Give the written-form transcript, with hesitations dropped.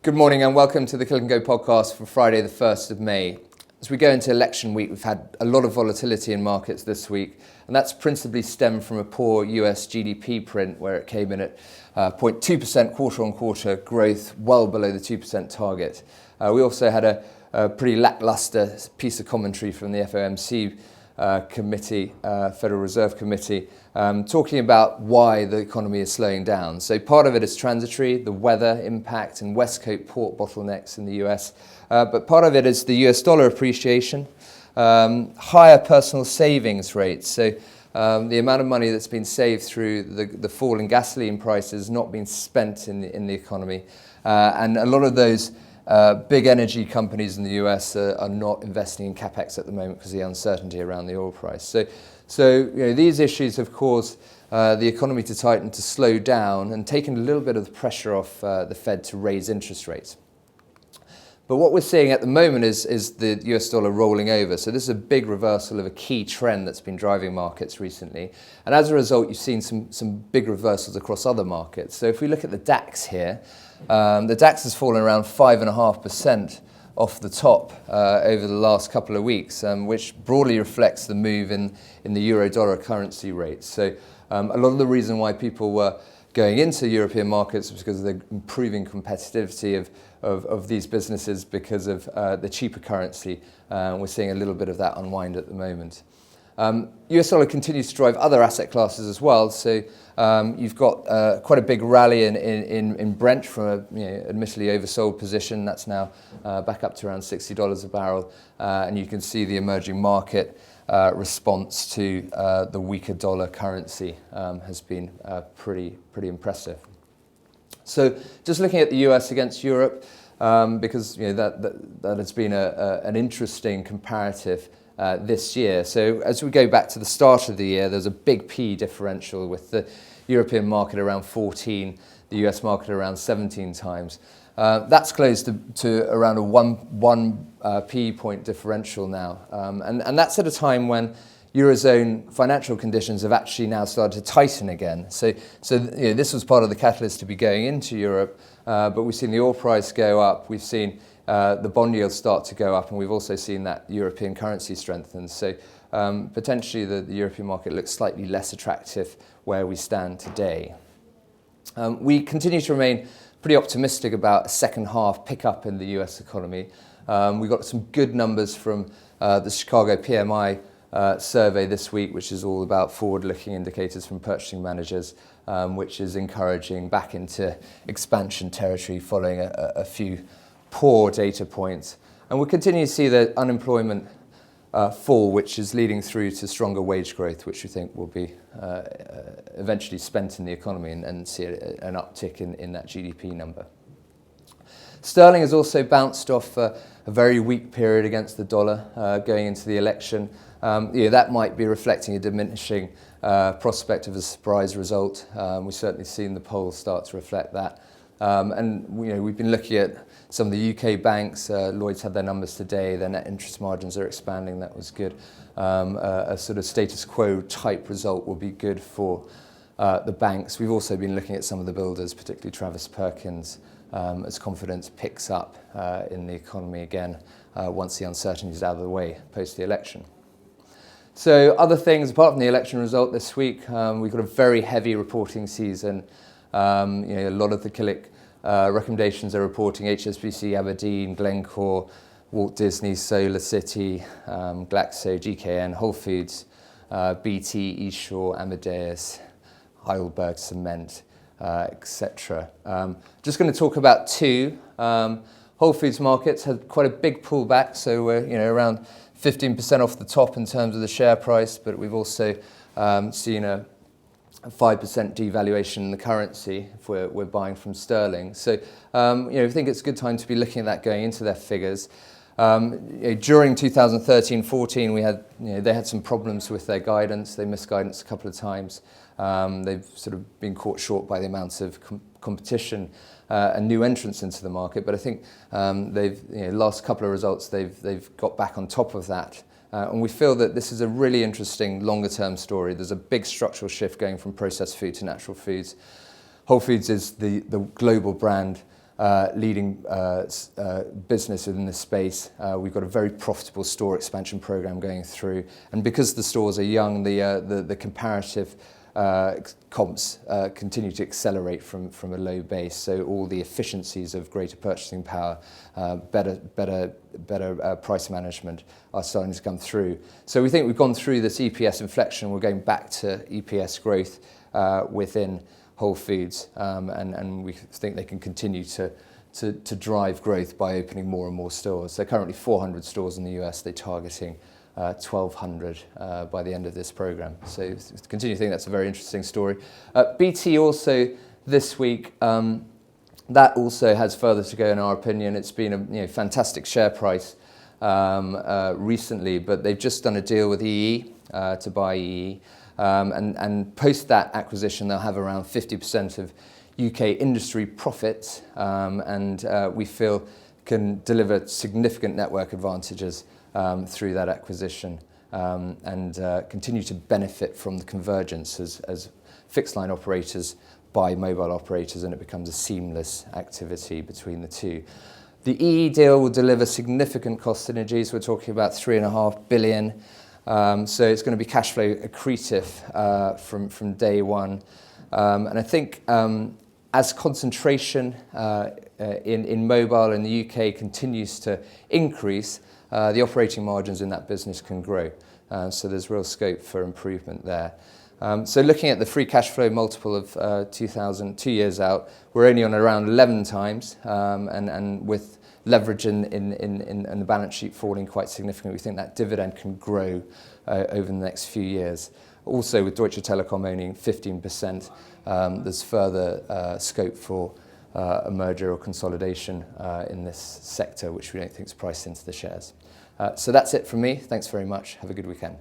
Good morning and welcome to the Killik & Go podcast for Friday the 1st of May. As we go into election week, we've had a lot of volatility in markets this week, and that's principally stemmed from a poor US GDP print where it came in at 0.2% quarter-on-quarter growth, well below the 2% target. We also had a pretty lackluster piece of commentary from the FOMC committee, Federal Reserve Committee, talking about why the economy is slowing down. So part of it is transitory, the weather impact and West Coast port bottlenecks in the US, but part of it is the US dollar appreciation, higher personal savings rates. So the amount of money that's been saved through the fall in gasoline prices not being spent in the economy, and a lot of those big energy companies in the US are not investing in capex at the moment because of the uncertainty around the oil price. So these issues have caused the economy to tighten, to slow down, and taken a little bit of the pressure off the Fed to raise interest rates. But what we're seeing at the moment is the US dollar rolling over. So this is a big reversal of a key trend that's been driving markets recently. And as a result, you've seen some big reversals across other markets. So if we look at the DAX here, the DAX has fallen around 5.5% off the top over the last couple of weeks, which broadly reflects the move in the euro-dollar currency rate. So a lot of the reason why people were going into European markets was because of the improving competitivity of these businesses because of the cheaper currency. We're seeing a little bit of that unwind at the moment. US dollar continues to drive other asset classes as well. So you've got quite a big rally in Brent from a admittedly oversold position. That's now back up to around $60 a barrel. And you can see the emerging market response to the weaker dollar currency has been pretty impressive. So just looking at the US against Europe, because that has been an interesting comparative this year. So as we go back to the start of the year, there's a big P differential with the European market around 14, the US market around 17 times. That's closed to around a one P point differential now. And that's at a time when Eurozone financial conditions have actually now started to tighten again. So this was part of the catalyst to be going into Europe, but we've seen the oil price go up, we've seen the bond yields start to go up, and we've also seen that European currency strengthen. So potentially the European market looks slightly less attractive where we stand today. We continue to remain pretty optimistic about a second half pickup in the US economy. We got some good numbers from the Chicago PMI survey this week, which is all about forward-looking indicators from purchasing managers, which is encouraging back into expansion territory following a few poor data points. And we'll continue to see the unemployment fall, which is leading through to stronger wage growth, which we think will be eventually spent in the economy and see an uptick in that GDP number. Sterling has also bounced off a very weak period against the dollar going into the election. That might be reflecting a diminishing prospect of a surprise result. We've certainly seen the polls start to reflect that. And we've been looking at some of the UK banks. Lloyds had their numbers today. Their net interest margins are expanding. That was good. A sort of status quo type result will be good for the banks. We've also been looking at some of the builders, particularly Travis Perkins, as confidence picks up in the economy again once the uncertainty is out of the way post the election. So other things, apart from the election result this week, we've got a very heavy reporting season. A lot of the Killik recommendations are reporting HSBC, Aberdeen, Glencore, Walt Disney, Solar City, Glaxo, GKN, Whole Foods, BT, Eastshore, Amadeus, Heidelberg Cement, etc. Just going to talk about two. Whole Foods markets had quite a big pullback, so we're around 15% off the top in terms of the share price, but we've also seen a 5% devaluation in the currency if we're buying from sterling. So I think it's a good time to be looking at that going into their figures. During 2013-14, we had they had some problems with their guidance. They missed guidance a couple of times. They've sort of been caught short by the amounts of competition and new entrants into the market. But I think they've last couple of results they've got back on top of that. And we feel that this is a really interesting longer-term story. There's a big structural shift going from processed food to natural foods. Whole Foods is the global brand leading business within this space. We've got a very profitable store expansion program going through, and because the stores are young, the comparative comps continue to accelerate from a low base. So all the efficiencies of greater purchasing power, better price management are starting to come through. So we think we've gone through this EPS inflection. We're going back to EPS growth within Whole Foods, and we think they can continue to drive growth by opening more and more stores. They're currently 400 stores in the US. They're targeting 1,200 by the end of this program. So continue to think that's a very interesting story. BT also this week, that also has further to go in our opinion. It's been a fantastic share price recently, but they've just done a deal with EE to buy EE. And post that acquisition, they'll have around 50% of UK industry profits, and we feel can deliver significant network advantages through that acquisition, and continue to benefit from the convergence as fixed line operators buy mobile operators, and it becomes a seamless activity between the two. The EE deal will deliver significant cost synergies. We're talking about £3.5 billion. So it's going to be cash flow accretive from day one. And I think as concentration in mobile in the UK continues to increase, the operating margins in that business can grow. So there's real scope for improvement there. So looking at the free cash flow multiple of 2 years out, we're only on around 11 times, and with leverage in the balance sheet falling quite significantly, we think that dividend can grow over the next few years. Also, with Deutsche Telekom owning 15%, there's further scope for a merger or consolidation in this sector, which we don't think is priced into the shares. So that's it from me. Thanks very much. Have a good weekend.